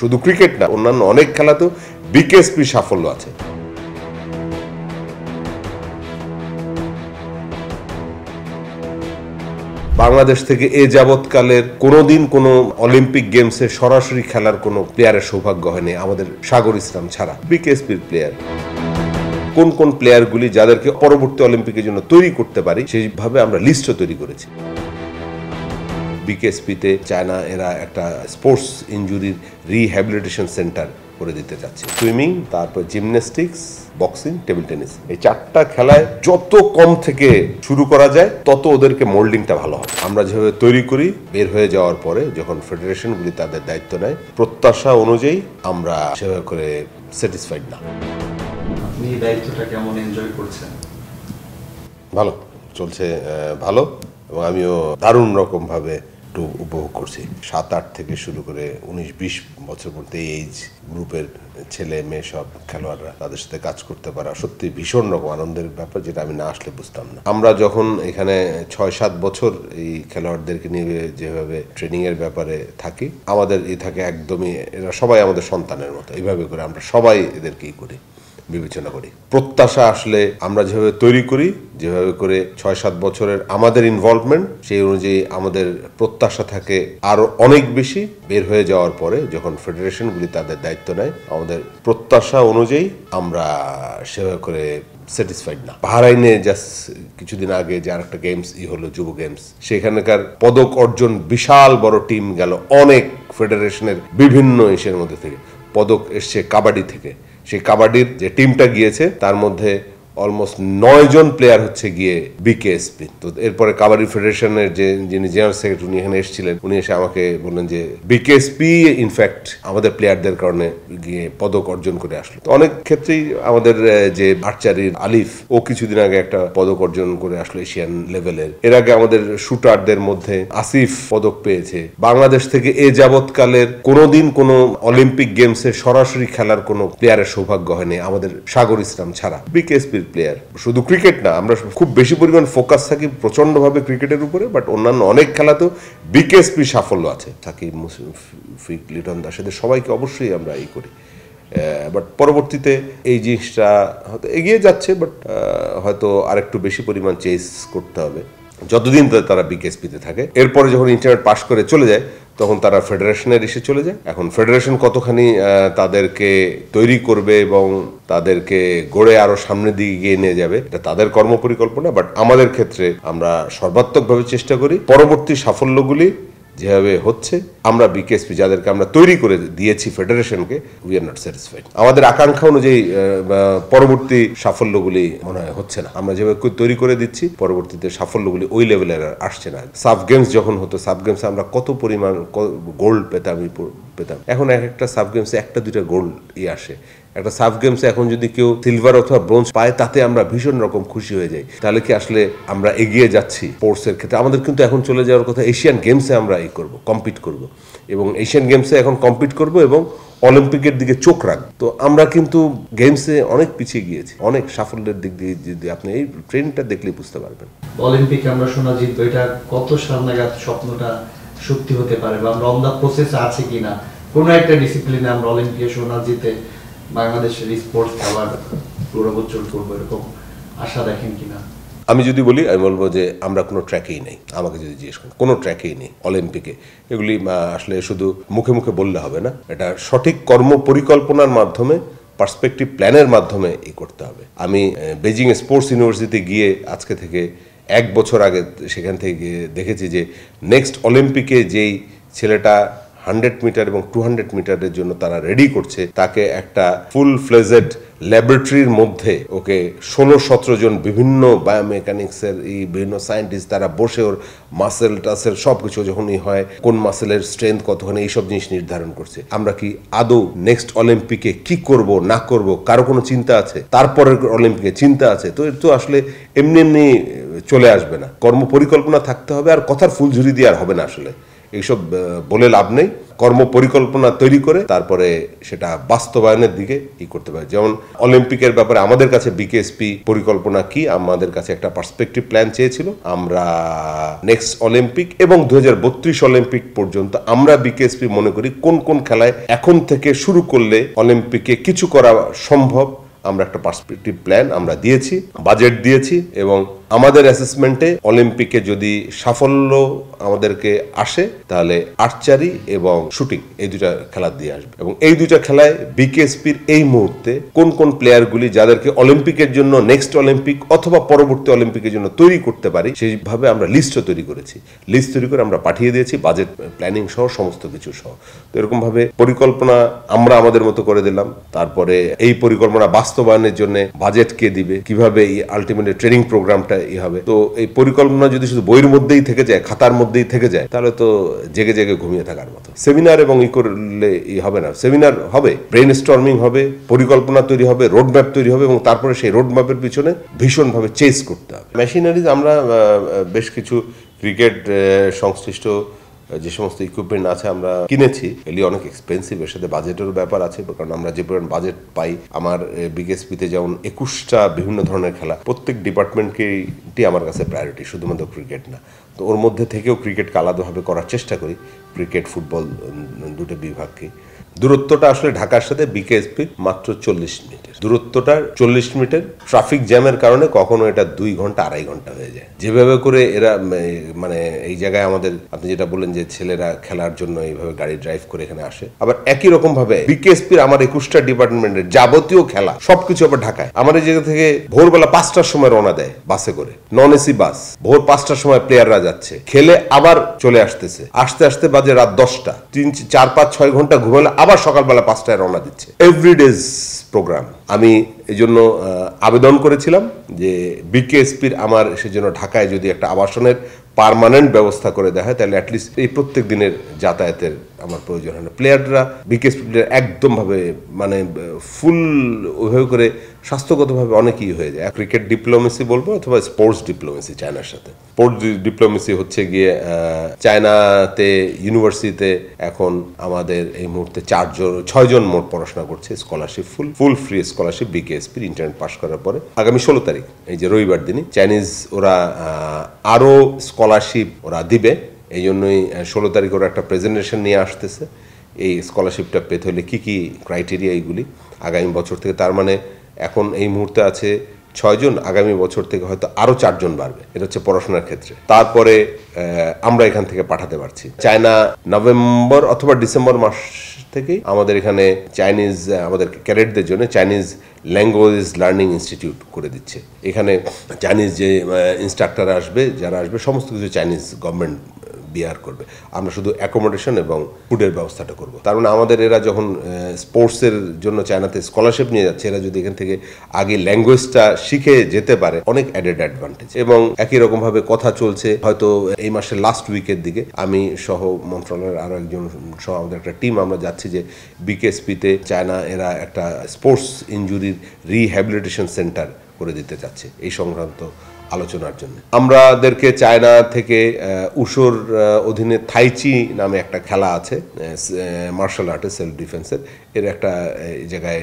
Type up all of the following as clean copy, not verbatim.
শুধু ক্রিকেট না, অন্যান্য অনেক খেলাতেও বিকেএসপির সাফল্য আছে। বাংলাদেশ থেকে এ যাবৎকালের কোনোদিন কোনো অলিম্পিক গেমসে সরাসরি খেলার কোনো প্লেয়ারের সৌভাগ্য হয়নি আমাদের সাগর ইসলাম ছাড়া। বিকেএসপির প্লেয়ার কোন কোন প্লেয়ারগুলি যাদেরকে পরবর্তী অলিম্পিকের জন্য তৈরি করতে পারি সেইভাবে আমরা লিস্টও তৈরি করেছি। বিকেএসপিতে চায়না এরা একটা স্পোর্টস ইনজুরির রিহ্যাবিলিটেশন সেন্টার করে দিতে যাচ্ছে। সুইমিং, তারপর জিমন্যাস্টিক্স, বক্সিং, টেবিল টেনিস, এই চারটা খেলায় যত কম থেকে শুরু করা যায় তত ওদেরকে মোল্ডিংটা ভালো হবে। আমরা যেভাবে তৈরি করি, বের হয়ে যাওয়ার পরে যখন ফেডারেশনগুলি তাদের দায়িত্ব নেয়, প্রত্যাশা অনুযায়ী আমরা সেভাবে করে স্যাটিসফাইড না। আপনি দায়িত্বটা কেমন এনজয় করছেন? ভালো চলছে, ভালো, এবং আমিও দারুণ রকম ভাবে একটু উপভোগ করছি। 7-8 থেকে শুরু করে 19-20 বছর পর্যন্ত এই এজ গ্রুপের ছেলে মেয়ে সব খেলোয়াড়রা, তাদের সাথে কাজ করতে পারা সত্যি ভীষণ রকম আনন্দের ব্যাপার, যেটা আমি না আসলে বুঝতাম না। আমরা যখন এখানে 6-7 বছর এই খেলোয়াড়দেরকে নিয়ে যেভাবে ট্রেনিং এর ব্যাপারে থাকি, আমাদের থাকে একদমই এরা সবাই আমাদের সন্তানের মতো। এইভাবে করে আমরা সবাই এদেরকেই করি, বিবেচনা করি। প্রত্যাশা আসলে আমরা যেভাবে তৈরি করি, যেভাবে করে 6-7 বছরের আমাদের ইনভলভমেন্ট, সেই অনুযায়ী আমাদের প্রত্যাশা থাকে আরো অনেক বেশি। বের হয়ে যাওয়ার পরে যখন ফেডারেশনগুলি তাদের দায়িত্ব নেয়, আমাদের প্রত্যাশা অনুযায়ী আমরা সেভাবে করে স্যাটিসফাইড না। বাহরাইনে জাস্ট কিছুদিন আগে যে আরেকটা গেমস হলো, যুব গেমস, সেখানকার পদক অর্জন বিশাল বড় টিম গেল, অনেক ফেডারেশনের বিভিন্ন এশিয়ার মধ্যে থেকে পদক এসছে কাবাডি থেকে। সেই কাবাডির যে টিমটা গিয়েছে তার মধ্যে অলমোস্ট 9 জন প্লেয়ার হচ্ছে গিয়ে বিকেএসপি। তো এরপরে কাবাডি ফেডারেশনের যিনি জেনারেল সেক্রেটারি, উনি এখানে এসেছিলেন, উনি এসে আমাকে বললেন যে বিকেএসপি ইনফ্যাক্ট আমাদের প্লেয়ারদের কারণে গিয়ে পদক অর্জন করে আসলো। তো অনেক ক্ষেত্রেই আমাদের যে আর্চারির আলিফ, ও কিছুদিন আগে একটা পদক অর্জন করে আসলো এশিয়ান লেভেলের। এর আগে আমাদের শুটারদের মধ্যে আসিফ পদক পেয়েছে। বাংলাদেশ থেকে এ যাবৎকালের কোনোদিন কোনো অলিম্পিক গেমসে সরাসরি খেলার কোনো প্লেয়ারের সৌভাগ্য হয়নি আমাদের সাগর ইসলাম ছাড়া। বিকেএসপি প্লেয়ার শুধু ক্রিকেট না, আমরা খুব বেশি পরিমাণ ফোকাস থাকি প্রচন্ডভাবে ক্রিকেটের উপরে, বাট অন্যান্য অনেক খেলাতেও বিকেএসপির সাফল্য আছে। সাকিব, মুশফিক, লিটন দাস, এদের সবাইকে অবশ্যই আমরা এই করি। বাট পরবর্তীতে এই জিনিসটা হয়তো এগিয়ে যাচ্ছে, বাট হয়তো আরেকটু বেশি পরিমাণ চেস করতে হবে যতদিন তারা বিকেএসপিতে থাকে। এরপরে যখন ইন্টারনেট পাস করে চলে যায়, তখন তারা ফেডারেশনের এসে চলে যায়। এখন ফেডারেশন কতখানি তাদেরকে তৈরি করবে এবং তাদেরকে গড়ে আরো সামনের দিকে এগিয়ে নিয়ে যাবে, এটা তাদের কর্মপরিকল্পনা। বাট আমাদের ক্ষেত্রে আমরা সর্বাত্মকভাবে চেষ্টা করি পরবর্তী সাফল্যগুলি যেভাবে হচ্ছে, আমরা বিকেএসপি যাদেরকে আমরা তৈরি করে দিয়েছি ফেডারেশনকে, উই আর নট স্যাটিসফাইড। আমাদের আকাঙ্ক্ষা অনুযায়ী পরবর্তী সাফল্যগুলি মনে হয় হচ্ছে না। আমরা যেভাবে তৈরি করে দিচ্ছি, পরবর্তীতে সাফল্যগুলি ওই লেভেলের আসছে না। সাব গেমস যখন হতো, সাব গেমসে আমরা কত পরিমাণ গোল্ড পেতাম। এখন একটা সাব গেমসে 1-2টা গোল্ড আসে। একটা সাব গেমসে এখন যদি কেউ সিলভার অথবা ব্রোঞ্জ পায়, তাতে আমরা ভীষণ রকম খুশি হয়ে যাই। তাহলে কি আসলে আমরা এগিয়ে যাচ্ছি স্পোর্টসের ক্ষেত্রে? আমাদের কিন্তু এখন চলে যাওয়ার কথা এশিয়ান গেমসে আমরা কম্পিট করব, এবং এশিয়ান গেমসে এখন কম্পিট করব এবং অলিম্পিকের দিকে চোখ রাখবো। তো আমরা কিন্তু গেমসে অনেক পিছিয়ে গিয়েছি, অনেক সাফল্যের দিক দিয়ে যদি আপনি এই ট্রেনটা দেখলেই বুঝতে পারবেন। অলিম্পিকে আমরা সোনা জিতবো, এটা কত সাল নাগাদ স্বপ্নটা সত্যি হতে পারে, বা আমরা অন দা প্রসেস আছে কিনা কোনো একটা ডিসিপ্লিনে আমরা অলিম্পিকে সোনা জিতে বাংলাদেশের স্পোর্টস আবার গৌরবোজ্জ্বল করবো, এরকম আশা দেখেন কিনা? আমি যদি বলি, আমি বলবো যে আমরা কোনো ট্র্যাকেই নেই। আমাকে যদি জিজ্ঞেস করেন, কোনো ট্র্যাকেই নেই অলিম্পিকে। এগুলি আসলে শুধু মুখে মুখে বললে হবে না, এটা সঠিক কর্ম পরিকল্পনার মাধ্যমে, পার্সপেক্টিভ প্ল্যানের মাধ্যমে করতে হবে। আমি বেজিং স্পোর্টস ইউনিভার্সিটি গিয়ে আজকে থেকে 1 বছর আগে সেখান থেকে দেখেছি যে নেক্সট অলিম্পিকে যেই ছেলেটা 100 মিটার এবং 200 মিটারের জন্য তারা রেডি করছে, তাকে একটা ফুল ফ্লেজেড ল্যাবরেটরির মধ্যে ওকে 16-17 জন বিভিন্ন বায়োমেকানিক্সের বিভিন্ন সায়েন্টিস্ট তারা বসে ওর মাসেল টাসেল সব কিছু যখনই হয়, কোন মাসেলের স্ট্রেংথ কতখানি, এইসব জিনিস নির্ধারণ করছে। আমরা কি আদৌ নেক্সট অলিম্পিকে কি করব না করব কারো কোনো চিন্তা আছে? তারপরের অলিম্পিকে চিন্তা আছে? তো এর তো আসলে এমনি এমনি চলে আসবে না। কর্ম পরিকল্পনা থাকতে হবে, আর কথার ফুলঝুরি দিয়ে আর হবে না। আসলে এইসব বলে লাভ নেই। কর্ম পরিকল্পনা তৈরি করে তারপরে সেটা বাস্তবায়নের দিকে করতে পারে। যেমন অলিম্পিকের ব্যাপারে আমাদের কাছে বিকেএসপি পরিকল্পনা কি, আমাদের কাছে একটা পার্সপেক্টিভ প্ল্যান চেয়েছিল। আমরা নেক্সট অলিম্পিক এবং 2032 অলিম্পিক পর্যন্ত আমরা বিকেএসপি মনে করি কোন কোন খেলায় এখন থেকে শুরু করলে অলিম্পিকে কিছু করা সম্ভব, আমরা একটা পার্সপেক্টিভ প্ল্যান আমরা দিয়েছি, বাজেট দিয়েছি এবং আমাদের অ্যাসেসমেন্টে অলিম্পিকে যদি সাফল্য আমাদেরকে আসে তাহলে আর্চারি এবং শুটিং এই দুইটা খেলা দিয়ে আসবে। এবং এই দুইটা খেলায় বিকেএসপির এই মুহূর্তে কোন কোন প্লেয়ারগুলি যাদেরকে অলিম্পিকের জন্য নেক্সট অলিম্পিক অথবা পরবর্তী অলিম্পিকের জন্য তৈরি করতে পারি সেইভাবে আমরা লিস্টও তৈরি করেছি। লিস্ট তৈরি করে আমরা পাঠিয়ে দিয়েছি বাজেট প্ল্যানিং সহ সমস্ত কিছু সহ। তো এরকমভাবে পরিকল্পনা আমরা আমাদের মতো করে দিলাম। তারপরে এই পরিকল্পনা বাস্তবায়নের জন্য বাজেট কে দিবে, কিভাবে এই আলটিমেট ট্রেনিং প্রোগ্রামটা হবে। তো এই পরিকল্পনা যদি শুধু বইয়ের মধ্যেই থেকে যায়, খাতার মধ্যেই থেকে যায়, তাহলে তো জেগে জেগে ঘুমিয়ে থাকার মতো। সেমিনার এবং করলে হবে না। সেমিনার হবে, ব্রেন স্টর্মিং হবে, পরিকল্পনা তৈরি হবে, রোডম্যাপ তৈরি হবে এবং তারপরে সেই রোডম্যাপের পিছনে ভীষণভাবে চেস করতে হবে। মেশিনারিজ আমরা বেশ কিছু ক্রিকেট সংশ্লিষ্ট যে সমস্ত ইকুইপমেন্ট আছে আমরা কিনেছি, এগুলি অনেক এক্সপেন্সিভ, এর সাথে বাজেটেরও ব্যাপার আছে। কারণ আমরা যে পরিমাণ বাজেট পাই, আমার বিকেএসপিতে যেমন 21টা বিভিন্ন ধরনের খেলা, প্রত্যেক ডিপার্টমেন্টকেই আমার কাছে প্রায়োরিটি, শুধুমাত্র ক্রিকেট না। তো ওর মধ্যে থেকেও ক্রিকেটকে আলাদাভাবে করার চেষ্টা করি, ক্রিকেট ফুটবল দুটো বিভাগকে। দূরত্বটা আসলে ঢাকার সাথে বিকেএসপি মাত্র 40 মিনিটের দূরত্বটা, 40 মিনিটের ট্রাফিক জ্যামের কারণে কখনো এটা 2 ঘন্টা 2.5 ঘন্টা হয়ে যায়। যেভাবে করে এরা মানে এই জায়গায় আমাদের, আপনি যেটা বললেন যে ছেলেরা খেলার জন্য এইভাবে গাড়ি ড্রাইভ করে এখানে আসে, আবার একই রকম ভাবে বিকেএসপির আমার 21টা ডিপার্টমেন্টের যাবতীয় খেলা সবকিছু আবার ঢাকায়। আমার এই জায়গা থেকে ভোরবেলা 5টার সময় রওনা দেয় বাসে করে, নন এসি বাস। ভোর 5টার সময় প্লেয়াররা যাচ্ছে, খেলে আবার চলে আসতেছে, আসতে আসতে বাজে রাত 10টা। 3, 4, 5, 6 ঘন্টা ঘুমালে আবার সকালবেলা 5টায় রওনা দিচ্ছে। এভরিডেজ প্রোগ্রাম। আমি এই জন্য আবেদন করেছিলাম যে বিকেএসপির আমার সেজন্য ঢাকায় যদি একটা আবাসনের পার্মানেন্ট ব্যবস্থা করে দেওয়া হয়, তাহলে অ্যাটলিস্ট এই প্রত্যেক দিনের যাতায়াতের আমার প্রয়োজন হয় না। প্লেয়াররা বিকেএসপি প্লেয়ার একদমভাবে মানে ফুল ওইভাবে করে স্বাস্থ্যগতভাবে অনেকই হয়ে যায়। ক্রিকেট ডিপ্লোমেসি বলবো অথবা স্পোর্টস ডিপ্লোমেসি চায়নার সাথে। স্পোর্টস ডিপ্লোমেসি হচ্ছে গিয়ে চায়নাতে ইউনিভার্সিটিতে এখন আমাদের এই মুহূর্তে 6 জন মোট পড়াশোনা করছে, স্কলারশিপ ফুল ফ্রি স্কলারশিপ বিকেএসপির ইন্টারনেট পাস করার পরে। আগামী 16 তারিখ এই যে রবিবার দিনই চাইনিজ ওরা আরও স্কলারশিপ ওরা দিবে। এই জন্যই 16 তারিখ ওরা একটা প্রেজেন্টেশন নিয়ে আসতেছে, এই স্কলারশিপটা পেতে হলে কী কী ক্রাইটেরিয়া, এইগুলি আগামী বছর থেকে। তার মানে এখন এই মুহূর্তে আছে 6 জন, আগামী বছর থেকে হয়তো আরও 4 জন বাড়বে। এটা হচ্ছে পড়াশোনার ক্ষেত্রে। তারপরে আমরা এখান থেকে পাঠাতে পারছি। চায়না নভেম্বর অথবা ডিসেম্বর মাস থেকেই আমাদের এখানে চাইনিজ, আমাদের ক্যাডেটদের জন্য চাইনিজ ল্যাঙ্গুয়েজ লার্নিং ইনস্টিটিউট করে দিচ্ছে। এখানে চাইনিজ যে ইনস্ট্রাক্টর আসবে, যারা আসবে, সমস্ত কিছু চাইনিজ গভর্নমেন্ট বিয়ার করবে। আমরা শুধু অ্যাকোমোডেশন এবং ফুডের ব্যবস্থাটা করব। তার মানে আমাদের এরা যখন স্পোর্টসের জন্য চায়নাতে স্কলারশিপ নিয়ে যাচ্ছে, এরা যদি এখান থেকে আগে ল্যাঙ্গুয়েজটা শিখে যেতে পারে, অনেক অ্যাডেড অ্যাডভান্টেজ। এবং একই রকমভাবে কথা চলছে, হয়তো এই মাসের লাস্ট উইকের দিকে আমি সহ মন্ত্রণালয়ের আরও একজন সহ আমাদের একটা টিম আমরা যাচ্ছি যে বিকেএসপিতে চায়না এরা একটা স্পোর্টস ইনজুরির রিহ্যাবিলিটেশন সেন্টার করে দিতে চাচ্ছে, এই সংক্রান্ত আলোচনার জন্য। আমাদেরকে চায়না থেকে উশোর অধীনে থাইচি নামে একটা খেলা আছে, মার্শাল আর্টের সেলফ ডিফেন্সের, এর একটা জায়গায়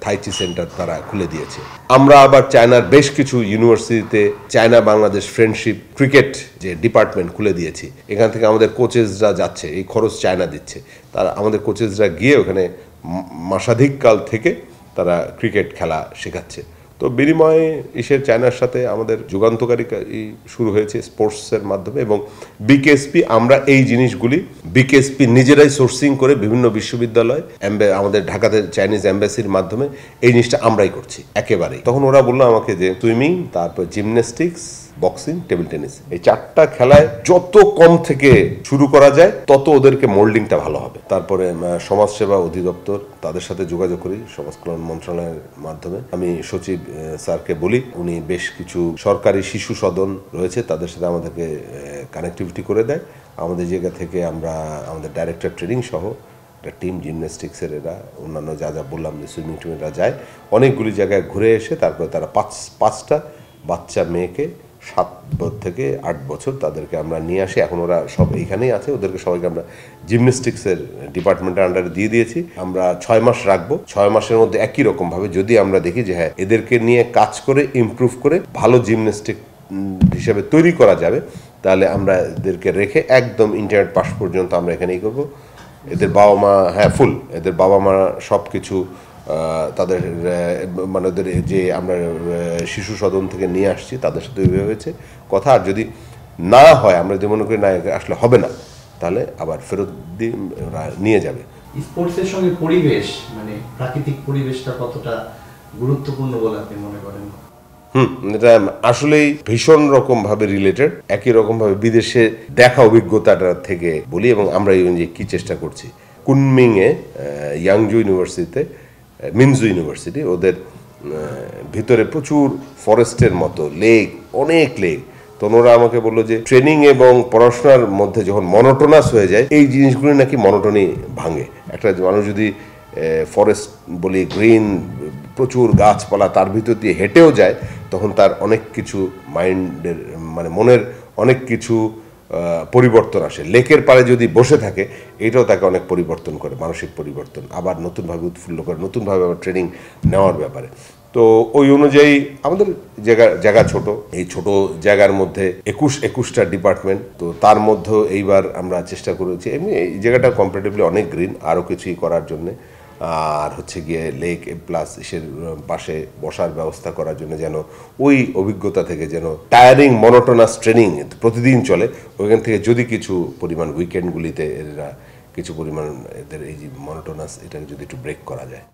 থাইচি সেন্টার তারা খুলে দিয়েছে। আমরা আবার চায়নার বেশ কিছু ইউনিভার্সিটিতে চায়না বাংলাদেশ ফ্রেন্ডশিপ ক্রিকেট যে ডিপার্টমেন্ট খুলে দিয়েছি। এখান থেকে আমাদের কোচেসরা যাচ্ছে, এই খরচ চায়না দিচ্ছে। তারা আমাদের কোচেসরা গিয়ে ওখানে মাসাধিককাল থেকে তারা ক্রিকেট খেলা শেখাচ্ছে। তো বিনিময়ে চায়নার সাথে আমাদের যুগান্তকারী শুরু হয়েছে স্পোর্টসের মাধ্যমে। এবং বিকেএসপি আমরা এই জিনিসগুলি বিকেএসপি নিজেরাই সোর্সিং করে বিভিন্ন বিশ্ববিদ্যালয়, আমাদের ঢাকাতে চাইনিজ এম্বাসির মাধ্যমে এই জিনিসটা আমরাই করছি একেবারেই। তখন ওরা বললো আমাকে যে সুইমিং, তারপর জিমন্যাস্টিক্স, বক্সিং, টেবিল টেনিস, এই 4টা খেলায় যত কম থেকে শুরু করা যায় তত ওদেরকে মোল্ডিংটা ভালো হবে। তারপরে সমাজসেবা অধিদপ্তর, তাদের সাথে যোগাযোগ করি সমাজ কল্যাণ মন্ত্রণালয়ের মাধ্যমে। আমি সচিব স্যারকে বলি, উনি বেশ কিছু সরকারি শিশু সদন রয়েছে, তাদের সাথে আমাদেরকে কানেক্টিভিটি করে দেয়। আমাদের জায়গা থেকে আমরা আমাদের ডাইরেক্টর ট্রেনিং সহ একটা টিম, জিমন্যাস্টিক্সের এরা, অন্যান্য যা যা বললাম যে সুইমিং টিমেরা যায়, অনেকগুলি জায়গায় ঘুরে এসে তারপরে তারা 5টা বাচ্চা মেয়েকে 7 থেকে 8 বছর তাদেরকে আমরা নিয়ে আসি। এখন ওরা সব এইখানেই আছে, ওদেরকে সবাইকে আমরা জিমন্যাস্টিক্সের ডিপার্টমেন্টের আন্ডারে দিয়ে দিয়েছি। আমরা 6 মাস রাখবো। 6 মাসের মধ্যে একই রকমভাবে যদি আমরা দেখি যে হ্যাঁ এদেরকে নিয়ে কাজ করে ইমপ্রুভ করে ভালো জিমন্যাস্টিক হিসেবে তৈরি করা যাবে, তাহলে আমরা এদেরকে রেখে একদম ইন্টারনেট পাস পর্যন্ত আমরা এখানেই করব। এদের বাবা মা ফুল, এদের বাবা মা সব কিছু তাদের মানে ওদের যে আমরা শিশু সদন থেকে নিয়ে আসছি তাদের সাথে ওইভাবে হয়েছে কথা। আর যদি না হয়, আমরা যদি মনে করি না আসলে হবে না, তাহলে আবার ফেরত দিয়ে ওরা নিয়ে যাবে। স্পোর্টসের সঙ্গে পরিবেশ, মানে প্রাকৃতিক পরিবেশটা কতটা গুরুত্বপূর্ণ বলে আপনি মনে করেন? এটা আসলেই ভীষণ রকম ভাবে রিলেটেড, একই রকম ভাবে বিদেশে দেখা অভিজ্ঞতাটা থেকে বলি। এবং আমরা যে কি চেষ্টা করছি কুনমিং এ ইয়াংজু ইউনিভার্সিটিতে, মিনজু ইউনিভার্সিটি, ওদের ভিতরে প্রচুর ফরেস্টের মতো লেক, অনেক লেক। তো ওরা আমাকে বললো যে ট্রেনিং এবং পড়াশোনার মধ্যে যখন মনোটোনাস হয়ে যায়, এই জিনিসগুলি নাকি মনোটনি ভাঙে। একটা মানুষ যদি ফরেস্ট বলি, গ্রিন প্রচুর গাছপালা, তার ভিতর দিয়ে হেঁটেও যায়, তখন তার অনেক কিছু মাইন্ডের মানে মনের অনেক কিছু পরিবর্তন আসে। লেকের পাড়ে যদি বসে থাকে, এটাও তাকে অনেক পরিবর্তন করে, মানসিক পরিবর্তন, আবার নতুনভাবে উৎফুল্ল করে, নতুনভাবে আবার ট্রেনিং নেওয়ার ব্যাপারে। তো ওই অনুযায়ী আমাদের জায়গা ছোট, এই ছোট জায়গার মধ্যে 21টা ডিপার্টমেন্ট। তো তার মধ্যে এইবার আমরা চেষ্টা করেছি, এমনি এই জায়গাটা কম্পারেটিভলি অনেক গ্রিন, আরও কিছুই করার জন্যে। আর হচ্ছে গিয়ে লেক প্লাস এসের পাশে বসার ব্যবস্থা করার জন্য, যেন ওই অভিজ্ঞতা থেকে যেন টায়ারিং মনোটোনাস ট্রেনিং প্রতিদিন চলে, ওইখান থেকে যদি কিছু পরিমাণ উইকেন্ডগুলিতে এরা কিছু পরিমাণ এদের এই যে মনোটোনাস, এটাকে যদি একটু ব্রেক করা যায়।